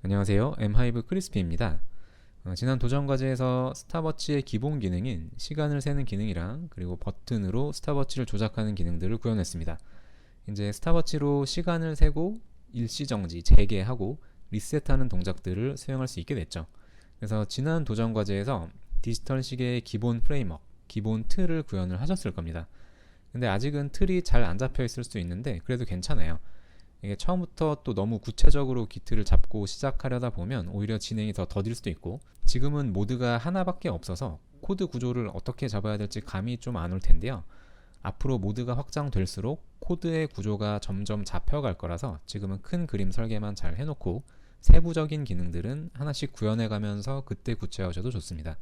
안녕하세요. 엠하이브 크리스피입니다. 지난 도전 과제에서 스탑워치의 기본 기능인 시간을 세는 기능이랑 그리고 버튼으로 스탑워치를 조작하는 기능들을 구현했습니다. 이제 스탑워치로 시간을 세고 일시정지, 재개하고 리셋하는 동작들을 수행할 수 있게 됐죠. 그래서 지난 도전 과제에서 디지털 시계의 기본 프레임워크, 기본 틀을 구현을 하셨을 겁니다. 근데 아직은 틀이 잘 안 잡혀 있을 수 있는데 그래도 괜찮아요. 이게 처음부터 또 너무 구체적으로 기틀을 잡고 시작하려다 보면 오히려 진행이 더 더딜 수도 있고, 지금은 모드가 하나밖에 없어서 코드 구조를 어떻게 잡아야 될지 감이 좀 안 올 텐데요. 앞으로 모드가 확장될수록 코드의 구조가 점점 잡혀갈 거라서 지금은 큰 그림 설계만 잘 해놓고 세부적인 기능들은 하나씩 구현해가면서 그때 구체화하셔도 좋습니다.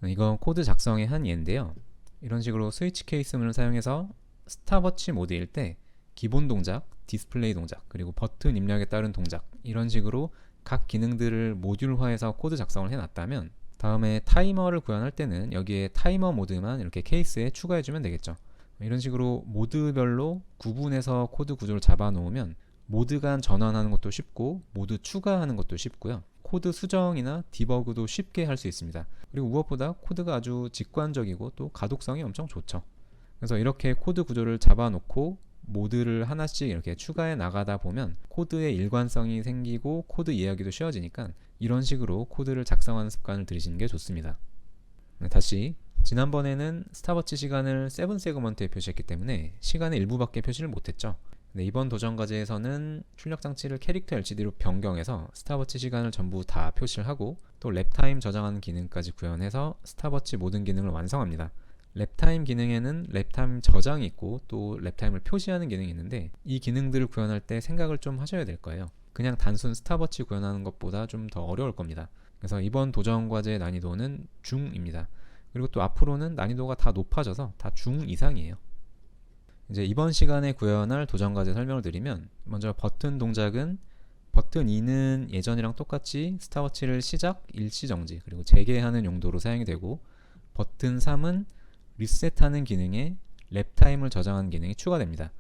이건 코드 작성의 한 예인데요. 이런 식으로 스위치 케이스문을 사용해서 스탑워치 모드일 때 기본 동작, 디스플레이 동작, 그리고 버튼 입력에 따른 동작, 이런 식으로 각 기능들을 모듈화해서 코드 작성을 해놨다면 다음에 타이머를 구현할 때는 여기에 타이머 모드만 이렇게 케이스에 추가해주면 되겠죠. 이런 식으로 모드별로 구분해서 코드 구조를 잡아놓으면 모드 간 전환하는 것도 쉽고 모드 추가하는 것도 쉽고요. 코드 수정이나 디버그도 쉽게 할 수 있습니다. 그리고 무엇보다 코드가 아주 직관적이고 또 가독성이 엄청 좋죠. 그래서 이렇게 코드 구조를 잡아놓고 모드를 하나씩 이렇게 추가해 나가다 보면 코드의 일관성이 생기고 코드 이해하기도 쉬워지니까 이런 식으로 코드를 작성하는 습관을 들이시는 게 좋습니다. 다시 지난번에는 스탑워치 시간을 7 세그먼트에 표시했기 때문에 시간의 일부밖에 표시를 못했죠. 이번 도전 과제에서는 출력 장치를 캐릭터 LCD로 변경해서 스탑워치 시간을 전부 다 표시를 하고 또 랩타임 저장하는 기능까지 구현해서 스탑워치 모든 기능을 완성합니다. 랩타임 기능에는 랩타임 저장이 있고 또 랩타임을 표시하는 기능이 있는데 이 기능들을 구현할 때 생각을 좀 하셔야 될 거예요. 그냥 단순 스탑워치 구현하는 것보다 좀 더 어려울 겁니다. 그래서 이번 도전 과제의 난이도는 중입니다. 그리고 또 앞으로는 난이도가 다 높아져서 다 중 이상이에요. 이제 이번 시간에 구현할 도전 과제 설명을 드리면, 먼저 버튼 동작은 버튼 2는 예전이랑 똑같이 스탑워치를 시작, 일시정지, 그리고 재개하는 용도로 사용이 되고, 버튼 3은 리셋하는 기능에 랩타임을 저장하는 기능이 추가됩니다.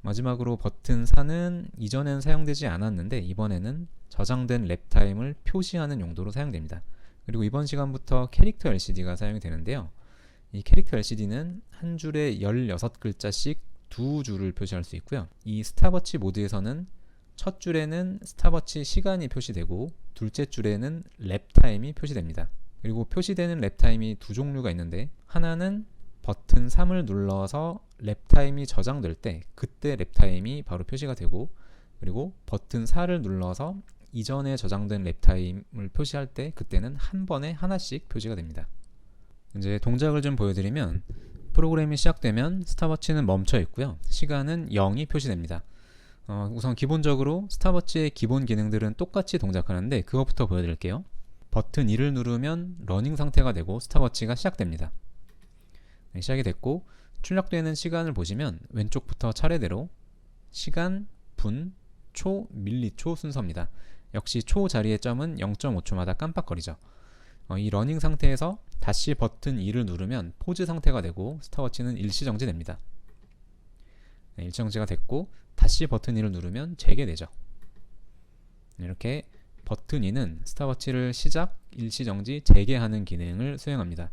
마지막으로 버튼 4는 이전에는 사용되지 않았는데 이번에는 저장된 랩타임을 표시하는 용도로 사용됩니다. 그리고 이번 시간부터 캐릭터 LCD가 사용이 되는데요. 이 캐릭터 LCD는 한 줄에 16글자씩 두 줄을 표시할 수 있고요. 이 스탑워치 모드에서는 첫 줄에는 스탑워치 시간이 표시되고 둘째 줄에는 랩타임이 표시됩니다. 그리고 표시되는 랩타임이 두 종류가 있는데, 하나는 버튼 3을 눌러서 랩타임이 저장될 때 그때 랩타임이 바로 표시가 되고, 그리고 버튼 4를 눌러서 이전에 저장된 랩타임을 표시할 때 그때는 한 번에 하나씩 표시가 됩니다. 이제 동작을 좀 보여드리면, 프로그램이 시작되면 스탑워치는 멈춰 있고요. 시간은 0이 표시됩니다. 우선 기본적으로 스탑워치의 기본 기능들은 똑같이 동작하는데 그것부터 보여드릴게요. 버튼 2를 누르면 러닝 상태가 되고 스탑워치가 시작됩니다. 시작이 됐고 출력되는 시간을 보시면 왼쪽부터 차례대로 시간, 분, 초, 밀리초 순서입니다. 역시 초 자리의 점은 0.5초마다 깜빡거리죠. 이 러닝 상태에서 다시 버튼 2를 누르면 포즈 상태가 되고 스탑워치는 일시정지 됩니다. 일시정지가 됐고 다시 버튼 2를 누르면 재개되죠. 이렇게 버튼 2는 스탑워치를 시작, 일시정지, 재개하는 기능을 수행합니다.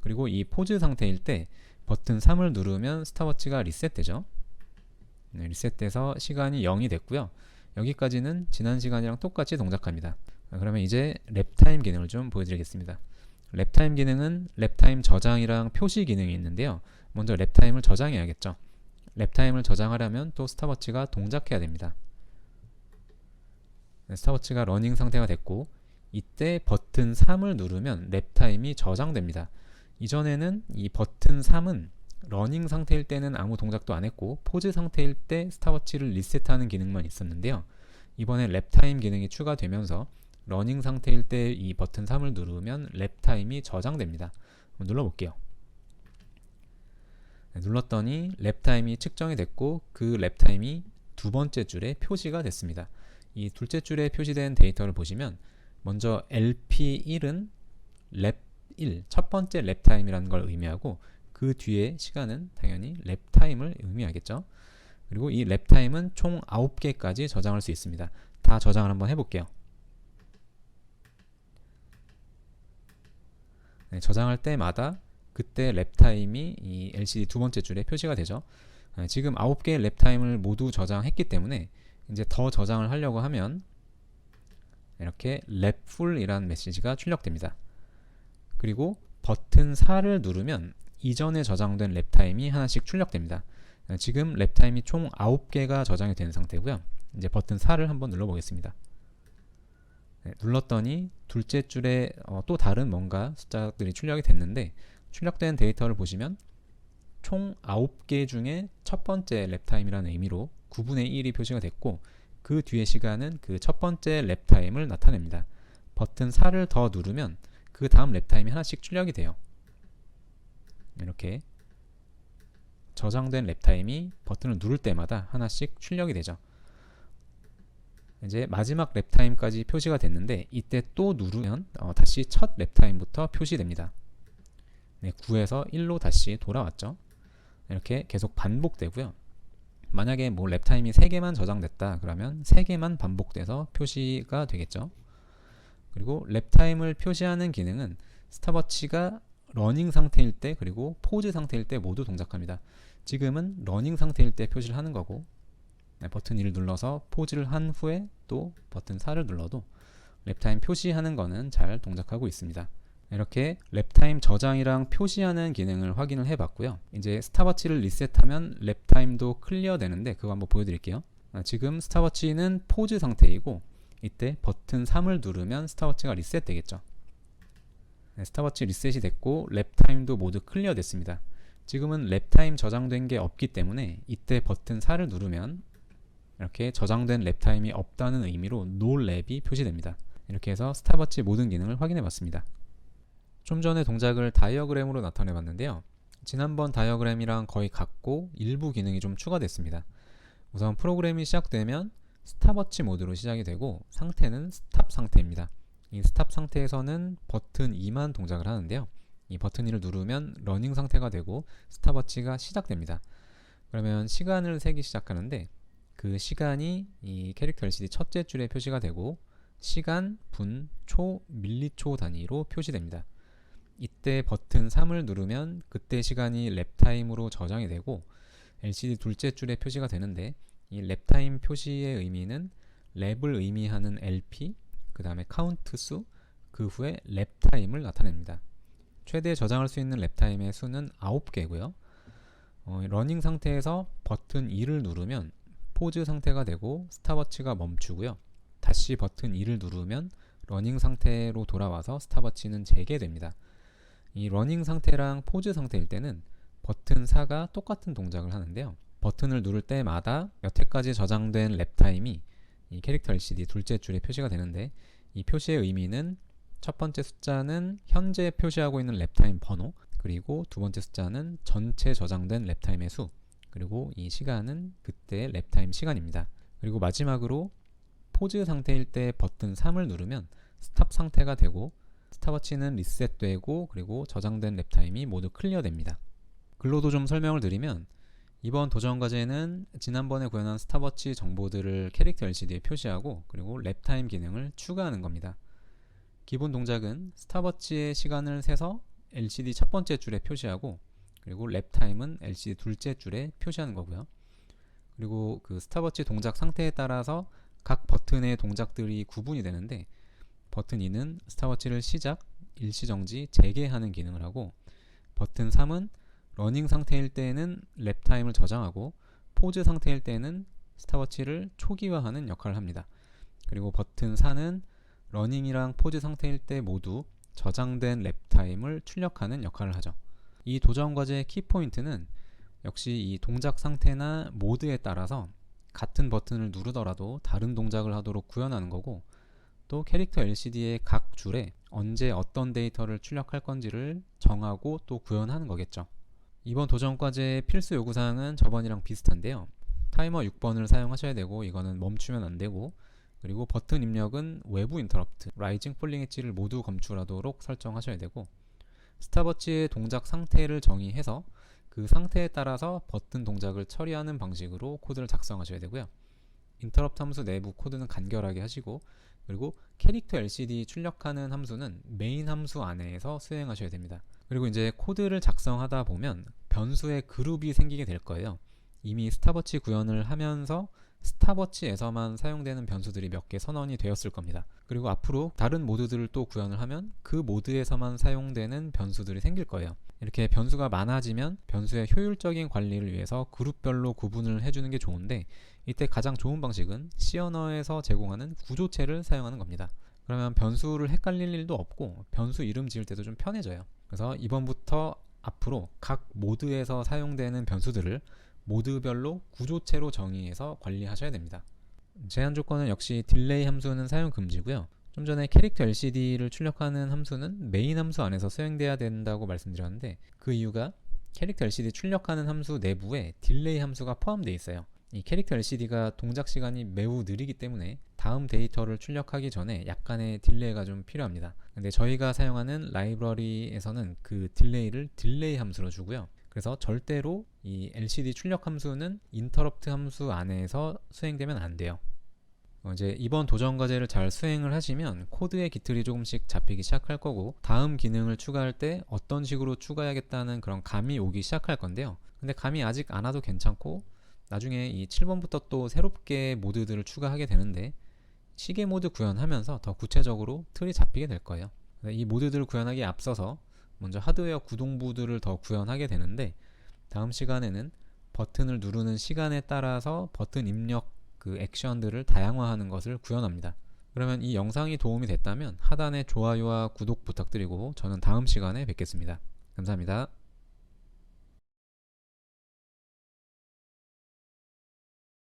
그리고 이 포즈 상태일 때 버튼 3을 누르면 스탑워치가 리셋되죠. 리셋돼서 시간이 0이 됐고요. 여기까지는 지난 시간이랑 똑같이 동작합니다. 그러면 이제 랩타임 기능을 좀 보여드리겠습니다. 랩타임 기능은 랩타임 저장이랑 표시 기능이 있는데요. 먼저 랩타임을 저장해야겠죠. 랩타임을 저장하려면 또 스탑워치가 동작해야 됩니다. 스탑워치가 러닝 상태가 됐고 이때 버튼 3을 누르면 랩타임이 저장됩니다. 이전에는 이 버튼 3은 러닝 상태일 때는 아무 동작도 안 했고 포즈 상태일 때 스탑워치를 리셋하는 기능만 있었는데요. 이번에 랩타임 기능이 추가되면서 러닝 상태일 때 이 버튼 3을 누르면 랩타임이 저장됩니다. 한번 눌러볼게요. 눌렀더니 랩타임이 측정이 됐고 그 랩타임이 두 번째 줄에 표시가 됐습니다. 이 둘째 줄에 표시된 데이터를 보시면 먼저 LP1은 랩 1, 첫 번째 랩타임이라는 걸 의미하고 그 뒤에 시간은 당연히 랩타임을 의미하겠죠. 그리고 이 랩타임은 총 9개까지 저장할 수 있습니다. 다 저장을 한번 해볼게요. 네, 저장할 때마다 그때 랩타임이 이 LCD 두 번째 줄에 표시가 되죠. 지금 9개의 랩타임을 모두 저장했기 때문에 이제 더 저장을 하려고 하면 이렇게 랩풀이라는 메시지가 출력됩니다. 그리고 버튼 4를 누르면 이전에 저장된 랩타임이 하나씩 출력됩니다. 지금 랩타임이 총 9개가 저장이 된 상태고요. 이제 버튼 4를 한번 눌러보겠습니다. 눌렀더니 둘째 줄에 또 다른 뭔가 숫자들이 출력이 됐는데, 출력된 데이터를 보시면 총 9개 중에 첫 번째 랩타임이라는 의미로 9분의 1이 표시가 됐고, 그 뒤의 시간은 그 첫 번째 랩타임을 나타냅니다. 버튼 4를 더 누르면 그 다음 랩타임이 하나씩 출력이 돼요. 이렇게 저장된 랩타임이 버튼을 누를 때마다 하나씩 출력이 되죠. 이제 마지막 랩타임까지 표시가 됐는데, 이때 또 누르면 다시 첫 랩타임부터 표시됩니다. 네, 9에서 1로 다시 돌아왔죠. 이렇게 계속 반복되고요. 만약에 뭐 랩타임이 3개만 저장됐다 그러면 3개만 반복돼서 표시가 되겠죠. 그리고 랩타임을 표시하는 기능은 스탑워치가 러닝 상태일 때 그리고 포즈 상태일 때 모두 동작합니다. 지금은 러닝 상태일 때 표시를 하는 거고, 버튼 2를 눌러서 포즈를 한 후에 또 버튼 4를 눌러도 랩타임 표시하는 거는 잘 동작하고 있습니다. 이렇게 랩타임 저장이랑 표시하는 기능을 확인을 해봤고요. 이제 스탑워치를 리셋하면 랩타임도 클리어 되는데 그거 한번 보여드릴게요. 지금 스탑워치는 포즈 상태이고, 이때 버튼 3을 누르면 스탑워치가 리셋 되겠죠. 스탑워치 리셋이 됐고 랩타임도 모두 클리어 됐습니다. 지금은 랩타임 저장된 게 없기 때문에 이때 버튼 4를 누르면 이렇게 저장된 랩타임이 없다는 의미로 노랩이 표시됩니다. 이렇게 해서 스탑워치 모든 기능을 확인해 봤습니다. 좀 전에 동작을 다이어그램으로 나타내 봤는데요. 지난번 다이어그램이랑 거의 같고 일부 기능이 좀 추가됐습니다. 우선 프로그램이 시작되면 스탑워치 모드로 시작이 되고, 상태는 스탑 상태입니다. 이 스탑 상태에서는 버튼 2만 동작을 하는데요. 이 버튼 2를 누르면 러닝 상태가 되고 스탑워치가 시작됩니다. 그러면 시간을 세기 시작하는데, 그 시간이 이 캐릭터 LCD 첫째 줄에 표시가 되고 시간, 분, 초, 밀리초 단위로 표시됩니다. 이때 버튼 3을 누르면 그때 시간이 랩타임으로 저장이 되고 LCD 둘째 줄에 표시가 되는데, 이 랩타임 표시의 의미는 랩을 의미하는 LP, 그 다음에 카운트 수, 그 후에 랩타임을 나타냅니다. 최대 저장할 수 있는 랩타임의 수는 9개고요. 러닝 상태에서 버튼 2를 누르면 포즈 상태가 되고 스탑워치가 멈추고요. 다시 버튼 2를 누르면 러닝 상태로 돌아와서 스탑워치는 재개됩니다. 이 러닝 상태랑 포즈 상태일 때는 버튼 4가 똑같은 동작을 하는데요. 버튼을 누를 때마다 여태까지 저장된 랩타임이 이 캐릭터 LCD 둘째 줄에 표시가 되는데, 이 표시의 의미는 첫 번째 숫자는 현재 표시하고 있는 랩타임 번호, 그리고 두 번째 숫자는 전체 저장된 랩타임의 수, 그리고 이 시간은 그때 랩타임 시간입니다. 그리고 마지막으로 포즈 상태일 때 버튼 3을 누르면 스탑 상태가 되고 스탑워치는 리셋되고 그리고 저장된 랩타임이 모두 클리어됩니다. 글로도 좀 설명을 드리면, 이번 도전 과제는 지난번에 구현한 스탑워치 정보들을 캐릭터 LCD에 표시하고 그리고 랩타임 기능을 추가하는 겁니다. 기본 동작은 스탑워치의 시간을 세서 LCD 첫 번째 줄에 표시하고, 그리고 랩타임은 LCD 둘째 줄에 표시하는 거고요. 그리고 그 스탑워치 동작 상태에 따라서 각 버튼의 동작들이 구분이 되는데, 버튼 2는 스탑워치를 시작, 일시정지, 재개하는 기능을 하고, 버튼 3은 러닝 상태일 때에는 랩타임을 저장하고 포즈 상태일 때에는 스탑워치를 초기화하는 역할을 합니다. 그리고 버튼 4는 러닝이랑 포즈 상태일 때 모두 저장된 랩타임을 출력하는 역할을 하죠. 이 도전 과제의 키포인트는 역시 이 동작 상태나 모드에 따라서 같은 버튼을 누르더라도 다른 동작을 하도록 구현하는 거고, 또 캐릭터 LCD의 각 줄에 언제 어떤 데이터를 출력할 건지를 정하고 또 구현하는 거겠죠. 이번 도전 과제의 필수 요구사항은 저번이랑 비슷한데요. 타이머 6번을 사용하셔야 되고, 이거는 멈추면 안 되고, 그리고 버튼 입력은 외부 인터럽트, 라이징 폴링 엣지를 모두 검출하도록 설정하셔야 되고, 스탑워치의 동작 상태를 정의해서 그 상태에 따라서 버튼 동작을 처리하는 방식으로 코드를 작성하셔야 되고요. 인터럽트 함수 내부 코드는 간결하게 하시고, 그리고 캐릭터 LCD 출력하는 함수는 메인 함수 안에서 수행하셔야 됩니다. 그리고 이제 코드를 작성하다 보면 변수의 그룹이 생기게 될 거예요. 이미 스타버치 구현을 하면서 스타버치에서만 사용되는 변수들이 몇 개 선언이 되었을 겁니다. 그리고 앞으로 다른 모드들을 또 구현을 하면 그 모드에서만 사용되는 변수들이 생길 거예요. 이렇게 변수가 많아지면 변수의 효율적인 관리를 위해서 그룹별로 구분을 해주는 게 좋은데, 이때 가장 좋은 방식은 C 언어에서 제공하는 구조체를 사용하는 겁니다. 그러면 변수를 헷갈릴 일도 없고 변수 이름 지을 때도 좀 편해져요. 그래서 이번부터 앞으로 각 모드에서 사용되는 변수들을 모드별로 구조체로 정의해서 관리하셔야 됩니다. 제한 조건은 역시 딜레이 함수는 사용 금지고요. 좀 전에 캐릭터 LCD를 출력하는 함수는 메인 함수 안에서 수행돼야 된다고 말씀드렸는데, 그 이유가 캐릭터 LCD 출력하는 함수 내부에 딜레이 함수가 포함되어 있어요. 이 캐릭터 LCD가 동작 시간이 매우 느리기 때문에 다음 데이터를 출력하기 전에 약간의 딜레이가 좀 필요합니다. 근데 저희가 사용하는 라이브러리에서는 그 딜레이를 딜레이 함수로 주고요. 그래서 절대로 이 LCD 출력 함수는 인터럽트 함수 안에서 수행되면 안 돼요. 이제 이번 도전 과제를 잘 수행을 하시면 코드의 기틀이 조금씩 잡히기 시작할 거고, 다음 기능을 추가할 때 어떤 식으로 추가해야겠다는 그런 감이 오기 시작할 건데요. 근데 감이 아직 안 와도 괜찮고, 나중에 이 7번부터 또 새롭게 모드들을 추가하게 되는데, 시계 모드 구현하면서 더 구체적으로 틀이 잡히게 될 거예요. 이 모드들을 구현하기에 앞서서 먼저 하드웨어 구동부들을 더 구현하게 되는데, 다음 시간에는 버튼을 누르는 시간에 따라서 버튼 입력 그 액션들을 다양화하는 것을 구현합니다. 그러면 이 영상이 도움이 됐다면 하단에 좋아요와 구독 부탁드리고, 저는 다음 시간에 뵙겠습니다. 감사합니다.